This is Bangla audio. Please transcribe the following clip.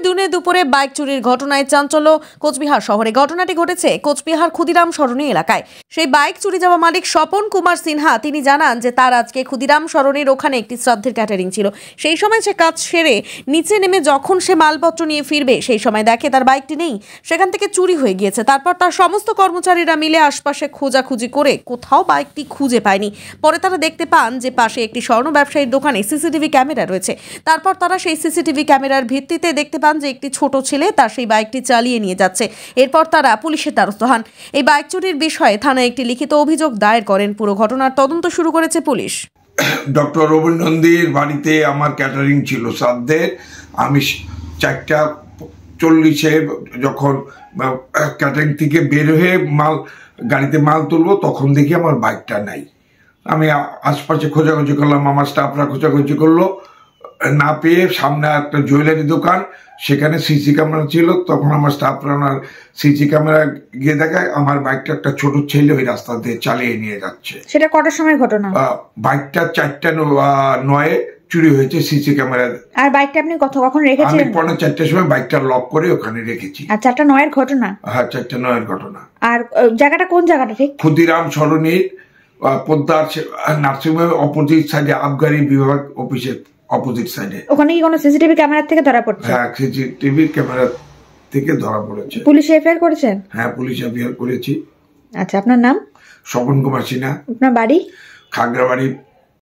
দিনে দুপুরে বাইক চুরির ঘটনায় চাঞ্চল্য কোচবিহার শহরে। ঘটনাটি ঘটেছে কোচবিহার ক্ষুদিরাম সরণি এলাকায়। সেই বাইক চুরি যাওয়া মালিক স্বপন কুমার সিনহা তিনি জানান যে তার আজকে ক্ষুদিরাম সরণির ওখানে একটি শ্রাদ্ধের ক্যাটারিং ছিল। সেই সময় সে কাজ সেরে নিচে নেমে যখন সে মালপত্র নিয়ে ফিরবে সেই সময় দেখে তার বাইকটি নেই, সেখান থেকে চুরি হয়ে গিয়েছে। তারপর তার সমস্ত কর্মচারীরা মিলে আশপাশে খোঁজাখুঁজি করে কোথাও বাইকটি খুঁজে পায়নি। পরে তারা দেখতে পান যে পাশে একটি স্বর্ণ ব্যবসায়ীর দোকানে সিসিটিভি ক্যামেরা রয়েছে। তারপর তারা সেই সিসিটিভি ক্যামেরার ভিত্তিতে দেখতে পান যে একটি ছোট ছেলে তার সেই বাইকটি চালিয়ে নিয়ে যাচ্ছে। এরপর তারা পুলিশের দ্বারস্থ হন। এই বাইক চুরির বিষয়ে থানায় একটি লিখিত অভিযোগ দায়ের করেন। পুরো ঘটনার তদন্ত শুরু করেছে পুলিশ। ডক্টর রবীন্দ্র নন্দীর বাড়িতে আমার ক্যাটারিং ছিল শ্রাদ্ধের। আমি 4:40 যখন ক্যাটারিং থেকে বের হয়ে গাড়িতে মাল তুলবো তখন দেখি আমার বাইকটা নাই। আমি আশপাশে খোঁজাখুঁজি করলাম, আমার স্টাফরা খোঁজাখুঁজি করলো, না পেয়ে সামনে একটা জুয়েলারি দোকান, সেখানে সিসি ক্যামেরা ছিল। তখন আমার স্টাফরা সিসি ক্যামেরা গিয়ে দেখায় আমার বাইকটা একটা ছোট ছেলে ওই রাস্তা দিয়ে চালিয়ে নিয়ে যাচ্ছে। সেটা কটার সময় ঘটনা? বাইকটা 4:09 চুরি হয়েছে সিসি ক্যামেরা। আর বাইকটা আপনি কখন রেখেছিলেন? আমি 4:45 সময় বাইকটা লক করে ওখানে রেখেছি। আর 4:09 ঘটনা? হ্যাঁ, 4:09 ঘটনা। আর জায়গাটা কোন জায়গাটা ঠিক? ক্ষুদিরাম সরণির পদ্মার নার্সিংহোমের অপোজিট সাইডে, আবগারি বিভাগ অফিসের অপোজিট সাইডে। ওখানে কি কোনো সিসিটিভি ক্যামেরা থেকে ধরা পড়ছে? হ্যাঁ, সিসিটিভি ক্যামেরা থেকে ধরা পড়েছে। পুলিশে এফআইআর করেছেন? হ্যাঁ, পুলিশে এফআইআর করেছি। আচ্ছা, আপনার নাম? স্বপন কুমার সিনহা। আপনার বাড়ি? খাগড়াবাড়ি।